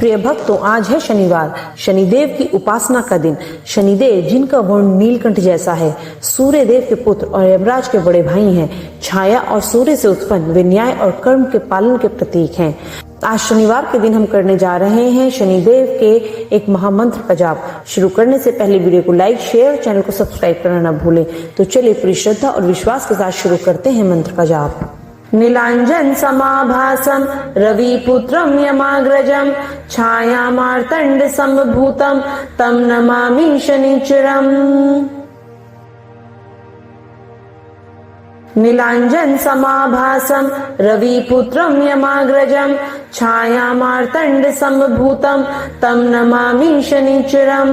प्रिय भक्तों, आज है शनिवार, शनिदेव की उपासना का दिन। शनिदेव जिनका वर्ण नीलकंठ जैसा है, सूर्य देव के पुत्र और यमराज के बड़े भाई हैं। छाया और सूर्य से उत्पन्न वे न्याय और कर्म के पालन के प्रतीक हैं। आज शनिवार के दिन हम करने जा रहे हैं शनिदेव के एक महामंत्र का जाप। शुरू करने से पहले वीडियो को लाइक, शेयर और चैनल को सब्सक्राइब करना न भूलें। तो चलिए पूरी श्रद्धा और विश्वास के साथ शुरू करते हैं मंत्र का जाप। नीलांजन समाभासम रविपुत्रम यमाग्रजम छायामार्तंड संभूतम तम नमामि शनिचरम। नीलांजन समाभासम रविपुत्रम यमाग्रजम छायामार्तंड संभूतम तम नमामि शनिचरम।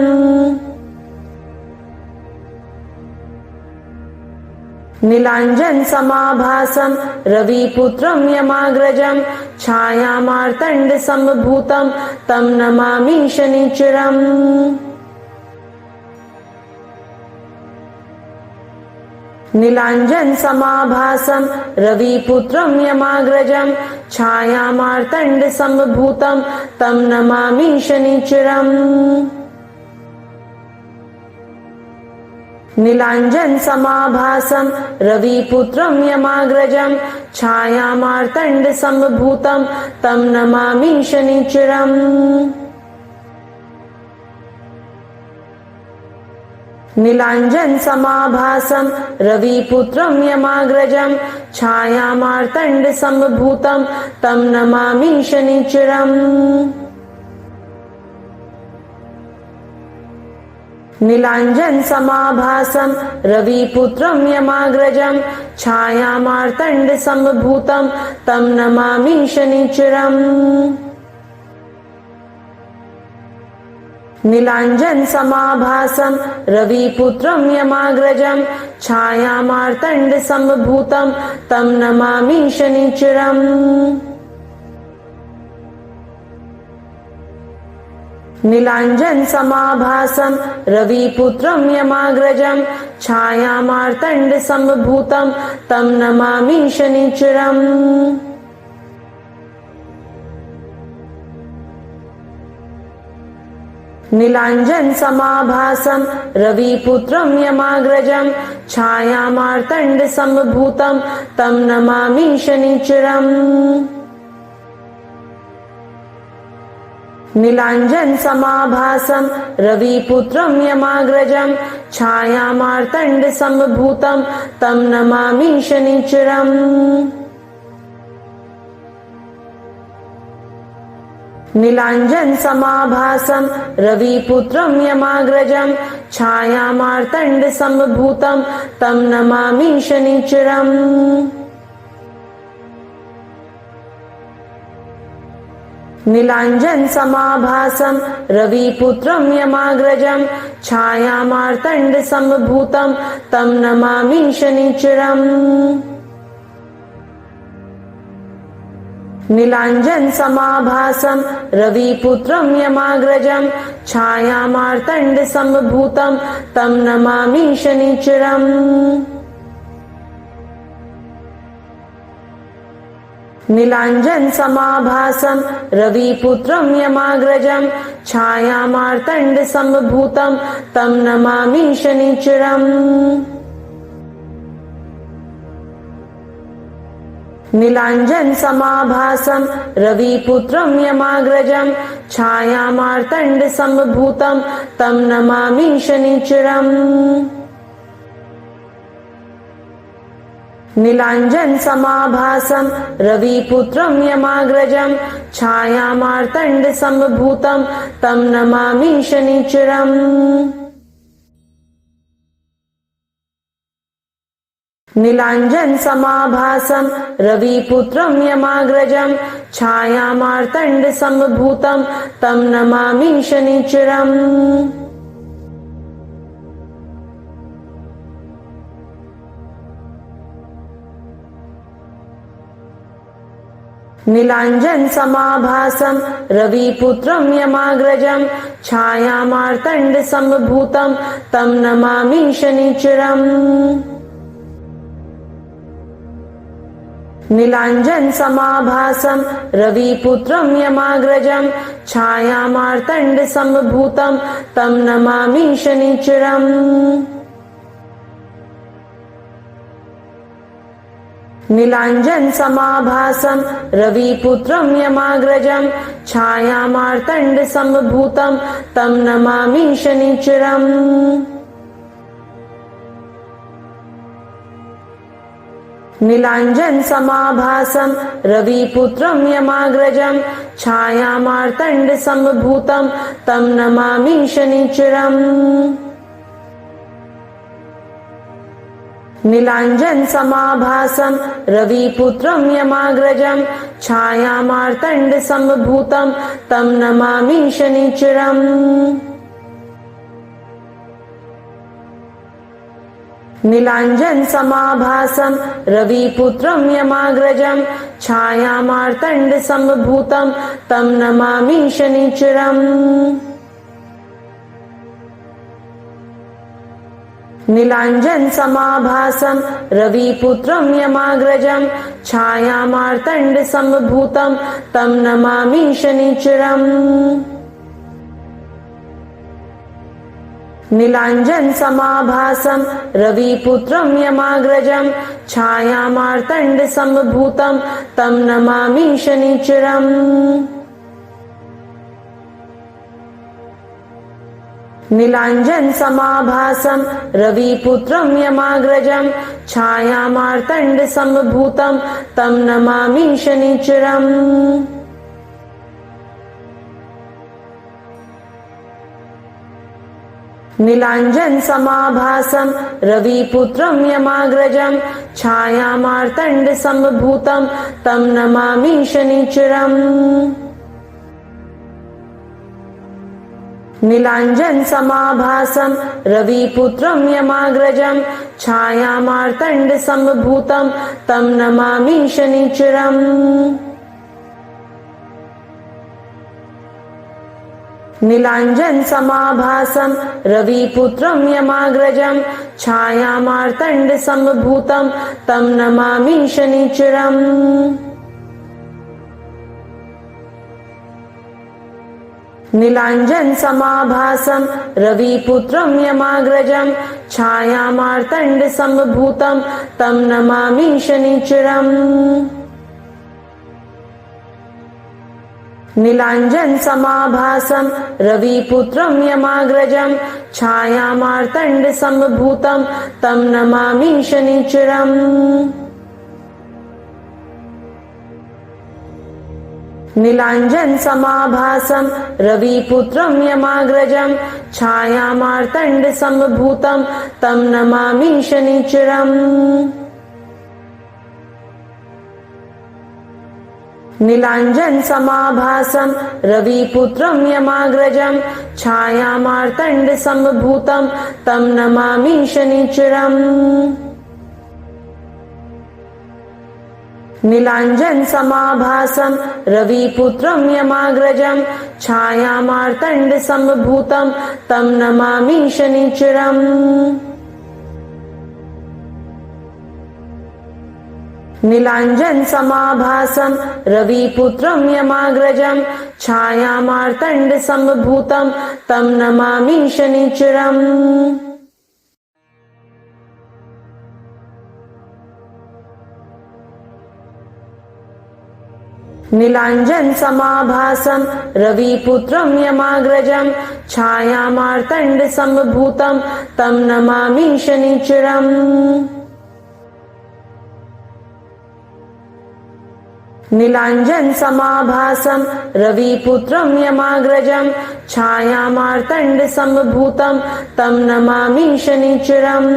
नीलांजन समाभासम रविपुत्रम यमाग्रजम छायामार्तंड संभूतम तम नमामि शनिचरम। नीलांजन समाभासम रविपुत्रम यमाग्रजम छायामार्तंड संभूतम तम नमामि शनिचरम। नीलांजन समाभासम रविपुत्रम यमाग्रजम छायामार्तंड संभूतम तम नमामि शनिचरम। नीलांजन समाभासम रविपुत्रम यमाग्रजम छायामार्तंड संभूतम तम नमामि शनिचरम। नीलांजन समाभासम रविपुत्रम यमाग्रजम छायामार्तंड संभूतम तम नमामि शनिचरम। नीलांजन समाभासम रविपुत्रम यमाग्रजम छायामार्तंड संभूतम तम नमामि शनिचरम। नीलांजन समाभासम रविपुत्रम यमाग्रजम छायामार्तंड संभूतम तम नमामि शनिचरम। नीलांजन समाभासम रविपुत्रम यमाग्रजम छायामार्तंड संभूतम तम नमामि शनिचरम। नीलांजन समाभासम रविपुत्रम यमाग्रजम छायामार्तंड संभूतम तम नमामि शनिचरम। नीलांजन समाभासम रविपुत्रम यमाग्रजम छायामार्तंड संभूतम तम नमामि शनिचरम। नीलांजन समाभासम रविपुत्रम यमाग्रजम छायामार्तंड संभूतम तम नमामि शनिचरम। नीलांजन समाभासम रविपुत्रम यमाग्रजम छायामार्तंड संभूतम तम नमामि शनिचरम। नीलांजन समाभासम रविपुत्रम यमाग्रजम छायामार्तंड संभूतम तम नमामि शनिचरम। नीलांजन समाभासम रविपुत्रम यमाग्रजम छायामार्तंड संभूतम तम नमामि शनिचरम। नीलांजन समाभासम रविपुत्रम यमाग्रजम छायामार्तंड संभूतम तम नमामि शनिचरम। नीलांजन समाभासम रविपुत्रम यमाग्रजम छायामार्तंड संभूतम तम नमामि शनिचरम। नीलांजन समाभासम रविपुत्रम यमाग्रजम छायामार्तंड संभूतम तम नमामि शनिचरम। नीलांजन समाभासम रविपुत्रम यमाग्रजम छायामार्तंड संभूतम तम नमामि शनिचरम। नीलांजन समाभासम रविपुत्रम यमाग्रजम छायामार्तंड संभूतम तम नमामि शनिचरम। नीलांजन समाभासम रविपुत्रम यमाग्रजम छायामार्तंड संभूतम तम नमामि शनिचरम। नीलांजन समाभासम रविपुत्रम यमाग्रजम छायामार्तंड संभूतम तम नमामि शनिचरम। नीलांजन समाभासम रविपुत्रम यमाग्रजम छायामार्तंड संभूतम तम नमामि शनिचरम। नीलांजन समाभासम रविपुत्रम यमाग्रजम छायामार्तंड संभूतम तम नमामि शनिचरम। नीलांजन समाभासम रविपुत्रम यमाग्रजम छायामार्तंड संभूतम तम नमामि शनिचरम। नीलांजन समाभासम रविपुत्रम यमाग्रजम छायामार्तंड संभूतम तम नमामि शनिचरम। नीलांजन समाभासम रविपुत्रम यमाग्रजम छायामार्तंड संभूतम तम नमामि शनिचरम। नीलांजन समाभासम रविपुत्रम यमाग्रजम छायामार्तंड संभूतम तम नमामि शनिचरम। नीलांजन समाभासम रविपुत्रम यमाग्रजम छायामार्तंड संभूतम तम नमामि शनिचरम। नीलांजन समाभासम रविपुत्रम यमाग्रजम छायामार्तंड संभूतम तम नमामि शनिचरम। नीलांजन समाभासम रविपुत्रम यमाग्रजम छायामार्तंड संभूतम तम नमामि शनिचरम। नीलांजन समाभासम रविपुत्रम यमाग्रजम छायामार्तंड संभूतम तम नमामि शनिचरम। नीलांजन समाभासम रविपुत्रम यमाग्रजम छायामार्तंड संभूतम तम नमामि शनिचरम। नीलांजन समाभासम रविपुत्रम यमाग्रजम छायामार्तंड संभूतम तम नमामि शनिचरम। नीलांजन समाभासम रविपुत्रम यमाग्रजम छायामार्तंड संभूतम तम नमामि शनिचरम। नीलांजन समाभासम रविपुत्रम यमाग्रजम छायामार्तंड संभूतम तम नमामि शनिचरम। नीलांजन समाभासम रविपुत्रम यमाग्रजम छायामार्तंड संभूतम तम नमामि शनिचरम।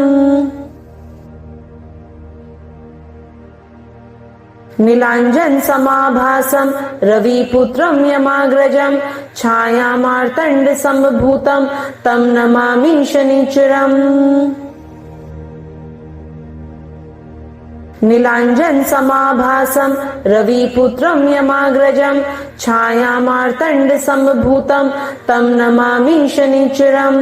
नीलांजन समाभासम रविपुत्रम यमाग्रजम छायामार्तंड संभूतम तम नमामि शनिचरम। नीलांजन समाभासम रविपुत्रम यमाग्रजम छायामार्तंड संभूतम तम नमामि शनिचरम।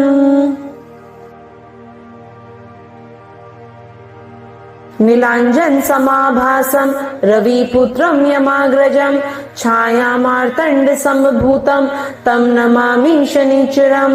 नीलांजन समाभासम रविपुत्रम यमाग्रजम छाया मार्तंड समभूतम तम नमामि शनिचरम।